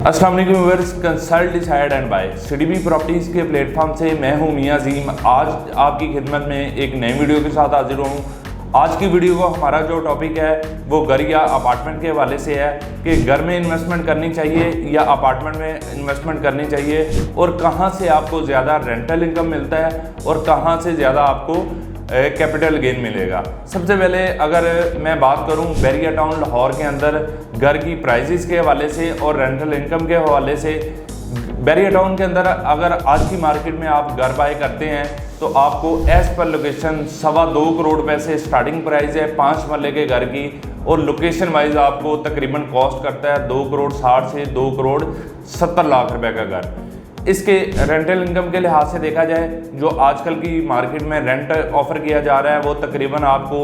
अस्सलाम वालेकुम viewers, consult decide and buy CDB properties के प्लेटफॉर्म से मैं हूं मियां अजीम। आज आपकी खिदमत में एक नई वीडियो के साथ हाजिर हूं। आज की वीडियो को हमारा जो टॉपिक है वो घर या अपार्टमेंट के हवाले से है कि घर में इन्वेस्टमेंट करनी चाहिए या अपार्टमेंट में इन्वेस्टमेंट करनी चाहिए, और कहां से आपको ज़्यादा रेंटल इनकम मिलता है और कहां से ज़्यादा आपको कैपिटल गेन मिलेगा। सबसे पहले अगर मैं बात करूं बैरिया टाउन लाहौर के अंदर घर की प्राइसेस के हवाले से और रेंटल इनकम के हवाले से, बैरिया टाउन के अंदर अगर आज की मार्केट में आप घर बाय करते हैं तो आपको एज पर लोकेशन 2.25 करोड़ रुपए से स्टार्टिंग प्राइस है 5 मरले के घर की, और लोकेशन वाइज आपको तकरीबन कॉस्ट करता है 2 करोड़ 60 से 2 करोड़ 70 लाख रुपए का घर। इसके रेंटल इनकम के लिहाज से देखा जाए, जो आजकल की मार्केट में रेंट ऑफर किया जा रहा है वो तकरीबन आपको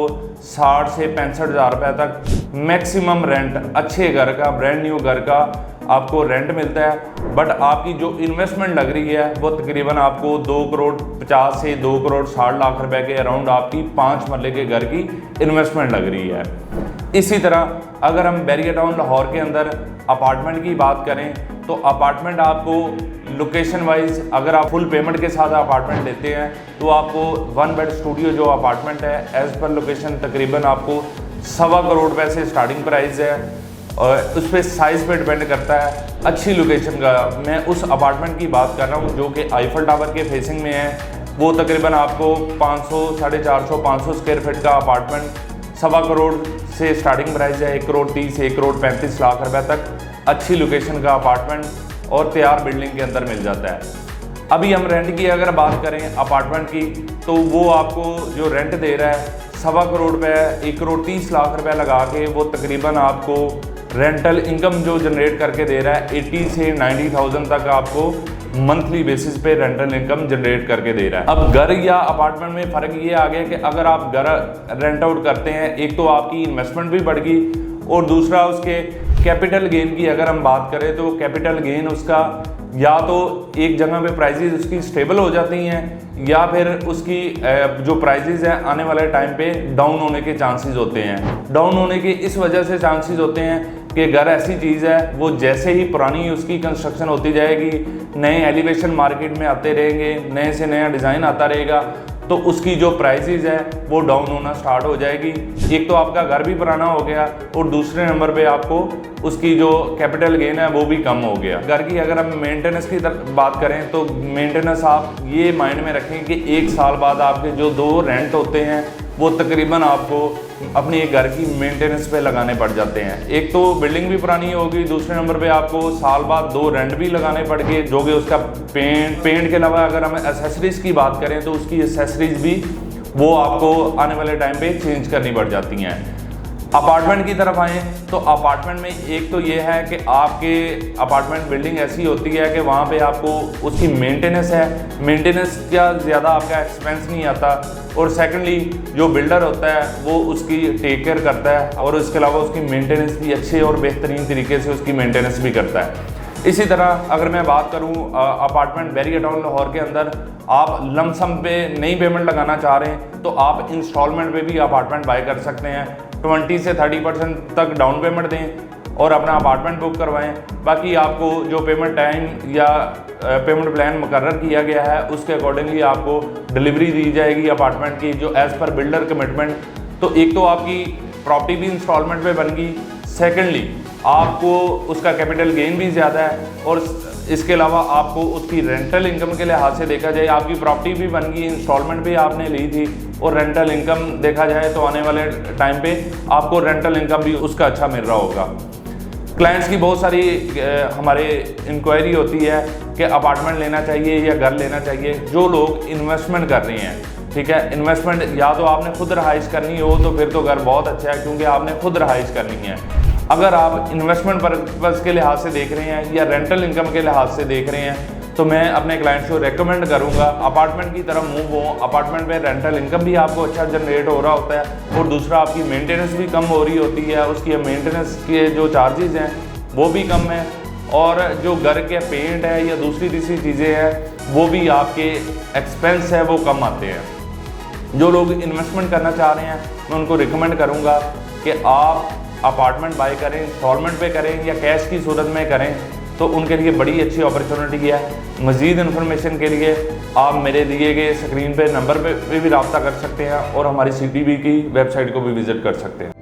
60 से 65 हज़ार रुपये तक मैक्सिमम रेंट अच्छे घर का, ब्रांड न्यू घर का आपको रेंट मिलता है। बट आपकी जो इन्वेस्टमेंट लग रही है वो तकरीबन आपको 2 करोड़ 50 से 2 करोड़ 60 लाख रुपए के अराउंड आपकी 5 मरले के घर की इन्वेस्टमेंट लग रही है। इसी तरह अगर हम बैरिया टाउन लाहौर के अंदर अपार्टमेंट की बात करें तो अपार्टमेंट आपको लोकेशन वाइज अगर आप फुल पेमेंट के साथ अपार्टमेंट लेते हैं तो आपको 1 बेड स्टूडियो जो अपार्टमेंट है एज पर लोकेशन तकरीबन आपको 2.25 करोड़ रुपए से स्टार्टिंग प्राइस है, और उस पर साइज़ पे डिपेंड करता है अच्छी लोकेशन का। मैं उस अपार्टमेंट की बात कर रहा हूँ जो कि आईफल टावर के फेसिंग में है। वो तकरीबन आपको 500 450 500 स्क्वायर फीट का अपार्टमेंट 2.25 करोड़ से स्टार्टिंग प्राइस है 1 करोड़ 30 1 करोड़ 35 लाख रुपए तक अच्छी लोकेशन का अपार्टमेंट और तैयार बिल्डिंग के अंदर मिल जाता है। अभी हम रेंट की अगर बात करें अपार्टमेंट की तो वो आपको जो रेंट दे रहा है 2.25 करोड़ रुपए 1 करोड़ 30 लाख रुपए लगा के वो तकरीबन आपको रेंटल इनकम जो जनरेट करके दे रहा है 80 से 90,000 तक आपको मंथली बेसिस पे रेंटल इनकम जनरेट करके दे रहा है। अब घर या अपार्टमेंट में फ़र्क ये आ गया कि अगर आप घर रेंट आउट करते हैं, एक तो आपकी इन्वेस्टमेंट भी बढ़ गई और दूसरा उसके कैपिटल गेन की अगर हम बात करें तो कैपिटल गेन उसका या तो एक जगह पे प्राइजेज उसकी स्टेबल हो जाती हैं या फिर उसकी जो प्राइजेज हैं आने वाले टाइम पे डाउन होने के चांसेस होते हैं। डाउन होने के इस वजह से चांसेस होते हैं कि घर ऐसी चीज़ है वो जैसे ही पुरानी उसकी कंस्ट्रक्शन होती जाएगी, नए एलिवेशन मार्केट में आते रहेंगे, नए से नया डिज़ाइन आता रहेगा, तो उसकी जो प्राइसेस है वो डाउन होना स्टार्ट हो जाएगी। एक तो आपका घर भी पुराना हो गया और दूसरे नंबर पे आपको उसकी जो कैपिटल गेन है वो भी कम हो गया। घर की अगर हम मेंटेनेंस की बात करें तो मेंटेनेंस आप ये माइंड में रखें कि 1 साल बाद आपके जो 2 रेंट होते हैं वो तकरीबन आपको अपनी एक घर की मेंटेनेंस पे लगाने पड़ जाते हैं। एक तो बिल्डिंग भी पुरानी होगी, दूसरे नंबर पे आपको साल बाद 2 रेंट भी लगाने पड़ गए, जो कि उसका पेंट के अलावा अगर हम एसेसरीज की बात करें तो उसकी एसेसरीज भी वो आपको आने वाले टाइम पे चेंज करनी पड़ जाती हैं। अपार्टमेंट की तरफ आएँ तो अपार्टमेंट में एक तो ये है कि आपके अपार्टमेंट बिल्डिंग ऐसी होती है कि वहाँ पे आपको उसकी मेंटेनेंस है, मेंटेनेंस का ज़्यादा आपका एक्सपेंस नहीं आता, और सेकंडली जो बिल्डर होता है वो उसकी टेक केयर करता है और उसके अलावा उसकी मेंटेनेंस भी अच्छे और बेहतरीन तरीके से उसकी मेंटेनेंस भी करता है। इसी तरह अगर मैं बात करूं अपार्टमेंट बैरिया टाउन लाहौर के अंदर आप लमसम पे नई पेमेंट लगाना चाह रहे हैं तो आप इंस्टॉलमेंट पे भी अपार्टमेंट बाय कर सकते हैं। 20 से 30% तक डाउन पेमेंट दें और अपना अपार्टमेंट बुक करवाएं। बाकी आपको जो पेमेंट टाइम या पेमेंट प्लान मुकर्रर किया गया है उसके अकॉर्डिंगली आपको डिलीवरी दी जाएगी अपार्टमेंट की जो एज़ पर बिल्डर कमिटमेंट। तो एक तो आपकी प्रॉपर्टी भी इंस्टॉलमेंट पे बन गई, सेकेंडली आपको उसका कैपिटल गेन भी ज़्यादा है, और इसके अलावा आपको उसकी रेंटल इनकम के लिहाज से देखा जाए आपकी प्रॉपर्टी भी बन गई, इंस्टॉलमेंट भी आपने ली थी, और रेंटल इनकम देखा जाए तो आने वाले टाइम पे आपको रेंटल इनकम भी उसका अच्छा मिल रहा होगा। क्लाइंट्स की बहुत सारी हमारे इंक्वायरी होती है कि अपार्टमेंट लेना चाहिए या घर लेना चाहिए। जो लोग इन्वेस्टमेंट कर रहे हैं, ठीक है, इन्वेस्टमेंट या तो आपने खुद रहाइश करनी हो तो फिर तो घर बहुत अच्छा है क्योंकि आपने खुद रहाइश करनी है। अगर आप इन्वेस्टमेंट पर्पज़ के लिहाज से देख रहे हैं या रेंटल इनकम के लिहाज से देख रहे हैं तो मैं अपने क्लाइंट्स को रेकमेंड करूंगा अपार्टमेंट की तरफ मूव हो। अपार्टमेंट में रेंटल इनकम भी आपको अच्छा जनरेट हो रहा होता है और दूसरा आपकी मेंटेनेंस भी कम हो रही होती है, उसकी मेंटेनेंस के जो चार्जेस हैं वो भी कम है, और जो घर के पेंट है या दूसरी चीज़ें हैं वो भी आपके एक्सपेंस है वो कम आते हैं। जो लोग इन्वेस्टमेंट करना चाह रहे हैं मैं उनको रिकमेंड करूँगा कि आप अपार्टमेंट बाय करें, इंस्टॉलमेंट पे करें या कैश की सूरत में करें। तो उनके लिए बड़ी अच्छी अपॉर्चुनिटी है। मज़ीद इन्फॉर्मेशन के लिए आप मेरे दिए गए स्क्रीन पे नंबर पे भी रब्ता कर सकते हैं और हमारी CTB की वेबसाइट को भी विज़िट कर सकते हैं।